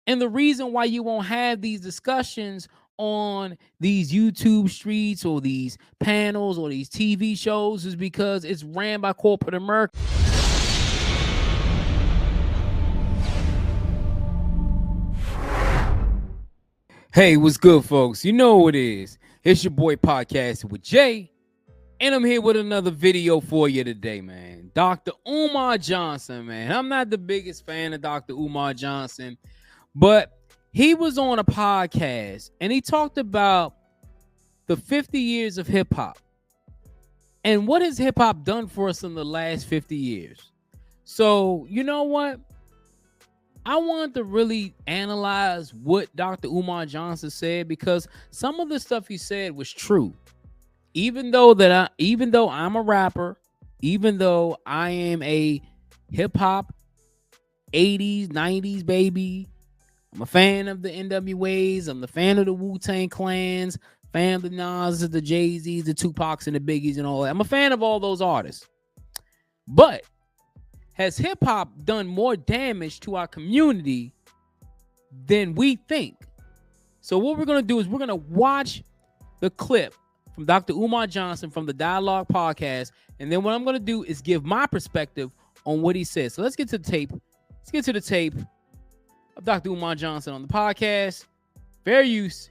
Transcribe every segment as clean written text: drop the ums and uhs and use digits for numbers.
And the reason why you won't have these discussions on these YouTube streets or these panels or these TV shows is because it's ran by corporate America. Hey, what's good, folks? You know what it is. It's your boy Podcasting with Jay, and I'm here with another video for you today, man. Dr. Umar Johnson, man. I'm not the biggest fan of Dr. Umar Johnson, but he was on a podcast, and he talked about the 50 years of hip-hop. And what has hip-hop done for us in the last 50 years? So, you know what? I wanted to really analyze what Dr. Umar Johnson said, because some of the stuff he said was true. Even though I'm a rapper, even though I am a hip hop 80s, 90s baby, I'm a fan of the NWAs, I'm the fan of the Wu-Tang Clans, fan of the Nas, the Jay-Z's, the Tupacs, and the Biggies and all that. I'm a fan of all those artists. But has hip-hop done more damage to our community than we think? So what we're going to do is we're going to watch the clip from Dr. Umar Johnson from the Dialogue podcast, and then what I'm going to do is give my perspective on what he said. So let's get to the tape. Let's get to the tape of Dr. Umar Johnson on the podcast. Fair use.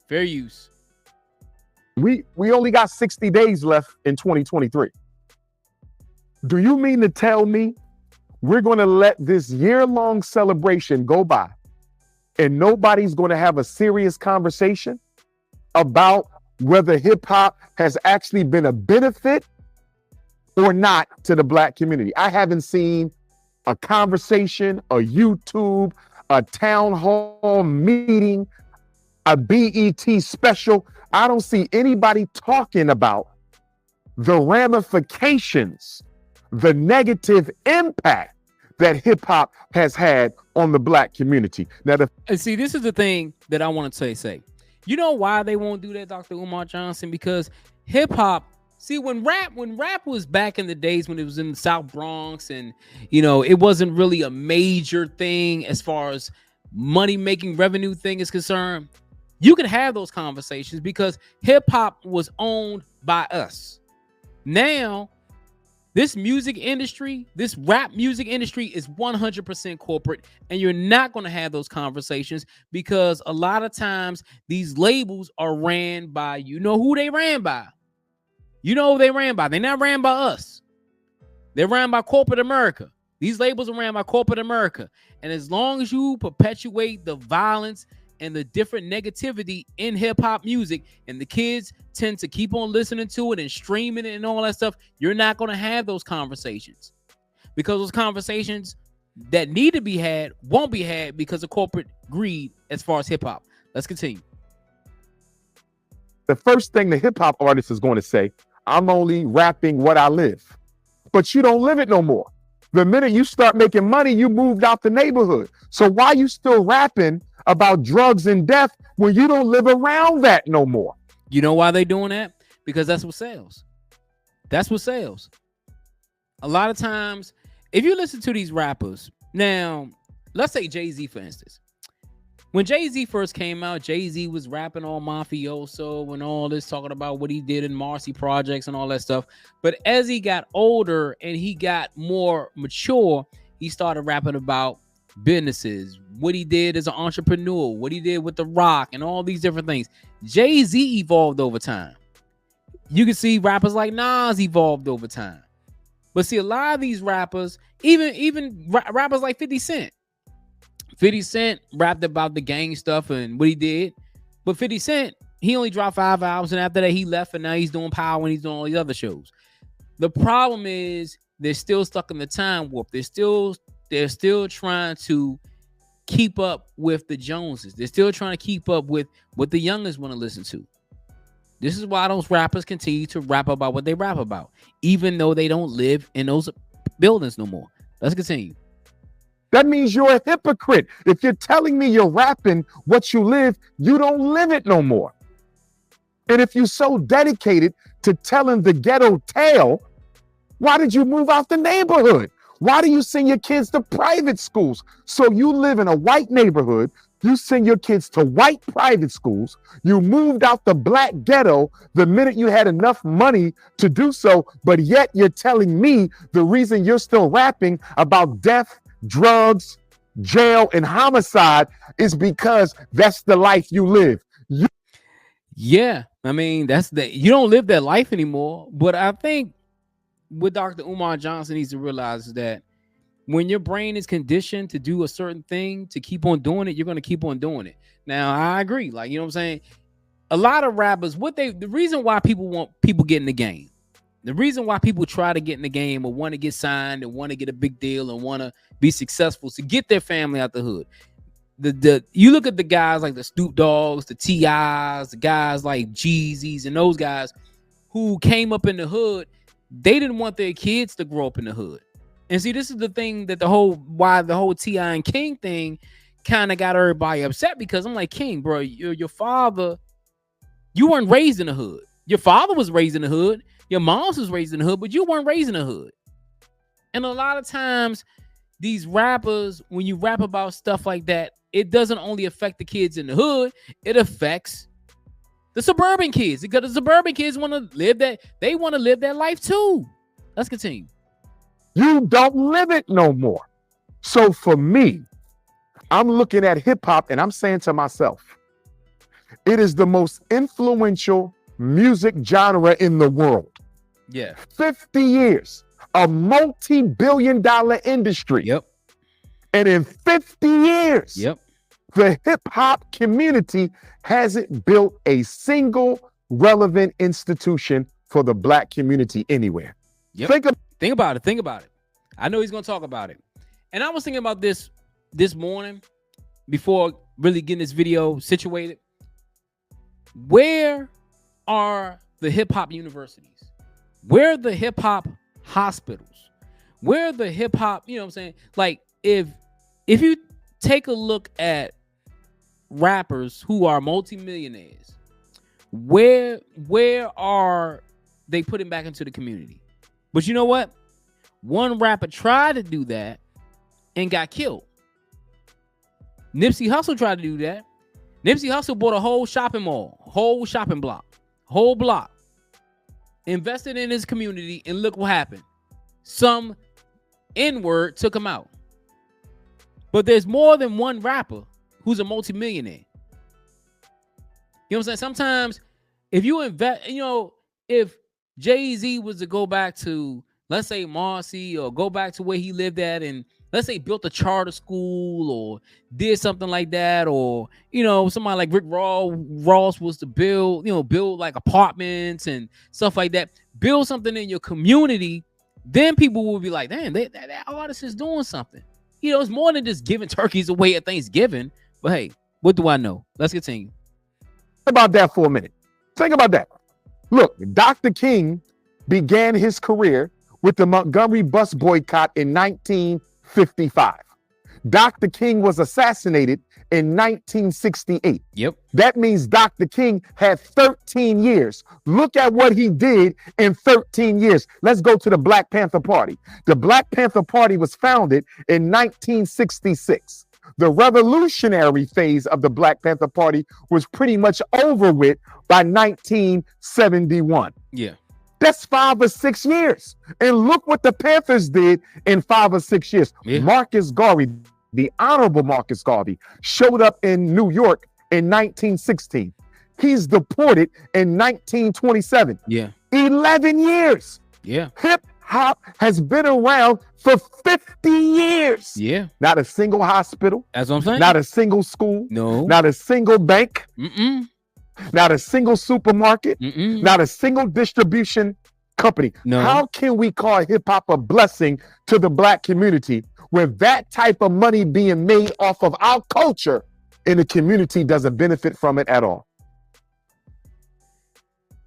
Fair use. We only got 60 days left in 2023. Do you mean to tell me we're going to let this year-long celebration go by and nobody's going to have a serious conversation about whether hip-hop has actually been a benefit or not to the Black community? I haven't seen a conversation, a YouTube, a town hall meeting, a BET special. I don't see anybody talking about the ramifications, the negative impact that hip hop has had on the Black community. Now, and see, this is the thing that I want to say. You know why they won't do that, Dr. Umar Johnson? Because hip hop, see, when rap was back in the days when it was in the South Bronx, and you know, it wasn't really a major thing as far as money making revenue thing is concerned, you could have those conversations because hip hop was owned by us. Now, this music industry, this rap music industry is 100% corporate, and you're not going to have those conversations because a lot of times these labels are ran by, you know who they ran by. You know who they ran by. They're not ran by us. They're ran by corporate America. These labels are ran by corporate America. And as long as you perpetuate the violence and the different negativity in hip-hop music, and the kids tend to keep on listening to it and streaming it and all that stuff, you're not going to have those conversations, because those conversations that need to be had won't be had because of corporate greed as far as hip-hop. Let's continue. The first thing the hip-hop artist is going to say, I'm only rapping what I live. But you don't live it no more. The minute you start making money, you moved out the neighborhood. So why you still rapping about drugs and death when you don't live around that no more? You know why they doing that? Because that's what sells. That's what sells. A lot of times, if you listen to these rappers, now, let's say Jay-Z, for instance. When Jay-Z first came out, Jay-Z was rapping all mafioso and all this, talking about what he did in Marcy Projects and all that stuff. But as he got older and he got more mature, he started rapping about businesses, what he did as an entrepreneur, what he did with The Rock, and all these different things. Jay-Z evolved over time. You can see rappers like Nas evolved over time. But see, a lot of these rappers, even rappers like 50 Cent. 50 Cent rapped about the gang stuff and what he did. But 50 Cent, he only dropped 5 albums, and after that he left, and now he's doing Power and he's doing all these other shows. The problem is they're still stuck in the time warp. They're still trying to keep up with the Joneses. They're still trying to keep up with what the youngest want to listen to. This is why those rappers continue to rap about what they rap about, even though they don't live in those buildings no more. Let's continue. That means you're a hypocrite. If you're telling me you're rapping what you live, you don't live it no more. And if you're so dedicated to telling the ghetto tale, why did you move out the neighborhood? Why do you send your kids to private schools? So you live in a white neighborhood, you send your kids to white private schools, you moved out the black ghetto the minute you had enough money to do so, but yet you're telling me the reason you're still rapping about death, drugs, jail, and homicide is because that's the life you live. Yeah, I mean, you don't live that life anymore. But I think what Dr. Umar Johnson needs to realize is that when your brain is conditioned to do a certain thing, to keep on doing it, you're going to keep on doing it. Now, I agree. Like, you know what I'm saying? A lot of rappers, the reason why people get in the game, the reason why people try to get in the game or want to get signed and want to get a big deal and want to be successful to get their family out the hood. You look at the guys like the Snoop Dogs, the T.I.s, the guys like Jeezys and those guys who came up in the hood. They didn't want their kids to grow up in the hood. And see, this is the thing that the whole T.I. and King thing kind of got everybody upset, because I'm like, King, bro, your father, you weren't raised in the hood. Your father was raised in the hood. Your mom's was raised in the hood, but you weren't raised in the hood. And a lot of times these rappers, when you rap about stuff like that, it doesn't only affect the kids in the hood, it affects the suburban kids, because the suburban kids want to live that life too. Let's continue. You don't live it no more. So for me, I'm looking at hip hop and I'm saying to myself, it is the most influential music genre in the world. Yeah. 50 years, a multi-billion-dollar industry. Yep. And in 50 years, yep, the hip hop community hasn't built a single relevant institution for the black community anywhere. Yep. Think about it. I know he's going to talk about it. And I was thinking about this morning before really getting this video situated. Where are the hip hop universities? Where are the hip hop hospitals? Where are the hip hop, you know what I'm saying? Like, if you take a look at rappers who are multimillionaires, where are they putting back into the community? But you know what? One rapper tried to do that and got killed. Nipsey Hussle tried to do that. Nipsey Hussle bought a whole shopping mall, whole shopping block, whole block, invested in his community, and look what happened. Some N-word took him out. But there's more than one rapper who's a multimillionaire. You know what I'm saying? Sometimes if you invest, if Jay-Z was to go back to, let's say, Marcy, or go back to where he lived at, and let's say built a charter school or did something like that, or, somebody like Rick Ross was to build like apartments and stuff like that, build something in your community, then people will be like, damn, that artist is doing something. It's more than just giving turkeys away at Thanksgiving. But hey, what do I know? Let's continue. Think about that for a minute. Think about that. Look, Dr. King began his career with the Montgomery bus boycott in 1955. Dr. King was assassinated in 1968. Yep. That means Dr. King had 13 years. Look at what he did in 13 years. Let's go to the Black Panther Party. The Black Panther Party was founded in 1966. The revolutionary phase of the Black Panther Party was pretty much over with by 1971. Yeah. That's 5 or 6 years. And look what the Panthers did in 5 or 6 years. Yeah. Marcus Garvey, the Honorable Marcus Garvey, showed up in New York in 1916. He's deported in 1927. Yeah. 11 years. Yeah. Hip hop has been around for 50 years. Yeah. Not a single hospital. That's what I'm saying. Not a single school. No. Not a single bank. Mm-mm. Not a single supermarket. Mm-mm. Not a single distribution company. No. How can we call hip hop a blessing to the black community when that type of money being made off of our culture and the community doesn't benefit from it at all?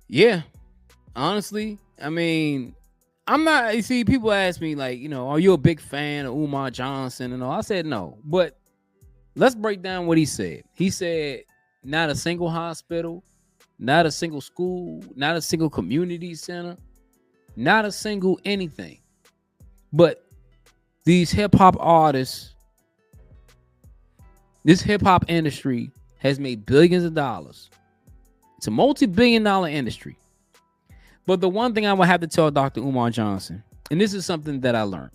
Yeah. Honestly, I mean, I'm not, you see, people ask me like, are you a big fan of Umar Johnson and all? I said no, but let's break down what he said. He said, not a single hospital, not a single school, not a single community center, not a single anything. But these hip hop artists, this hip hop industry has made billions of dollars. It's a multi-billion-dollar industry. But the one thing I would have to tell Dr. Umar Johnson, and this is something that I learned,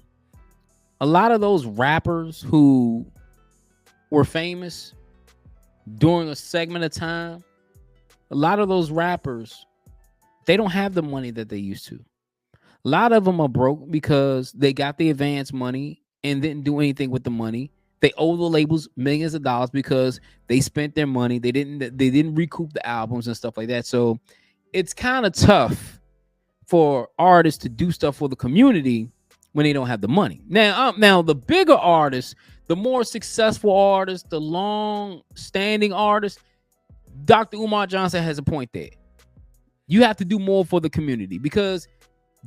a lot of those rappers who were famous during a segment of time, a lot of those rappers, they don't have the money that they used to. A lot of them are broke because they got the advance money and didn't do anything with the money. They owe the labels millions of dollars because they spent their money. They didn't recoup the albums and stuff like that. So it's kind of tough for artists to do stuff for the community when they don't have the money. Now the bigger artists, the more successful artists, the long-standing artists, Dr. Umar Johnson has a point there. You have to do more for the community, because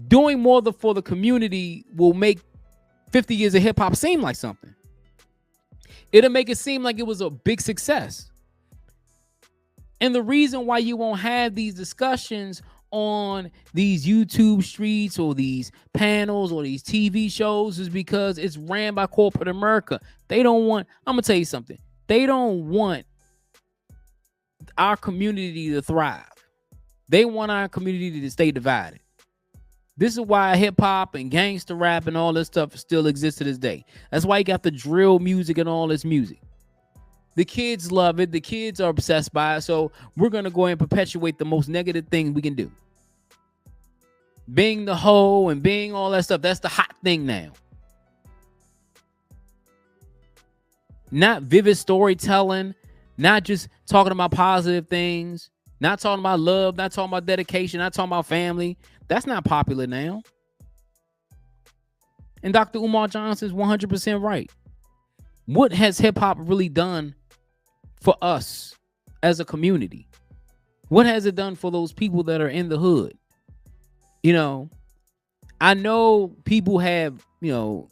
doing more for the community will make 50 years of hip-hop seem like something. It'll make it seem like it was a big success. And the reason why you won't have these discussions on these YouTube streets or these panels or these TV shows is because it's ran by corporate America. They don't want, I'm going to tell you something. They don't want our community to thrive. They want our community to stay divided. This is why hip hop and gangster rap and all this stuff still exists to this day. That's why you got the drill music and all this music. The kids love it. The kids are obsessed by it. So we're going to go ahead and perpetuate the most negative thing we can do. Being the hoe and being all that stuff. That's the hot thing now. Not vivid storytelling. Not just talking about positive things. Not talking about love. Not talking about dedication. Not talking about family. That's not popular now. And Dr. Umar Johnson is 100% right. What has hip-hop really done for us as a community? What has it done for those people that are in the hood? You know, I know people have, you know,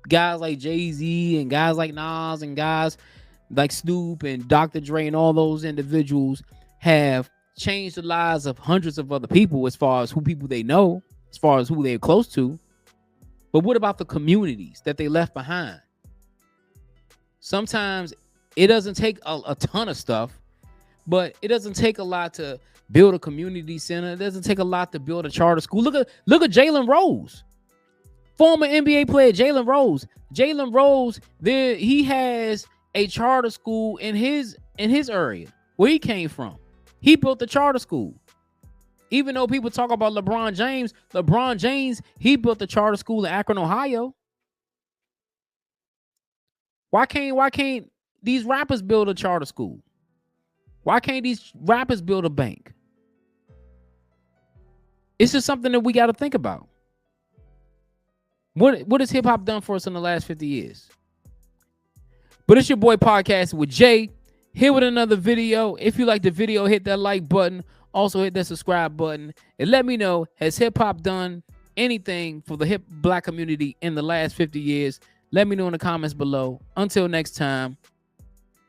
guys like Jay-Z and guys like Nas and guys like Snoop and Dr. Dre and all those individuals have changed the lives of hundreds of other people as far as who people they know, as far as who they're close to. But what about the communities that they left behind? Sometimes it doesn't take a ton of stuff, but it doesn't take a lot to build a community center. It doesn't take a lot to build a charter school. Look at Jalen Rose, former NBA player Jalen Rose. Jalen Rose, he has a charter school in his area where he came from. He built the charter school. Even though people talk about LeBron James, he built the charter school in Akron, Ohio. Why can't these rappers build a charter school? Why can't these rappers build a bank? It's just something that we got to think about. What has hip hop done for us in the last 50 years? But it's your boy Podcasting with Jay. Here with another video. If you like the video, hit that like button. Also hit that subscribe button. And let me know, has hip hop done anything for the black community in the last 50 years? Let me know in the comments below. Until next time,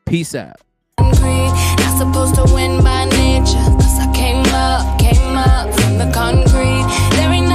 peace out. Not supposed to win by nature, 'cause I came up from the concrete. There ain't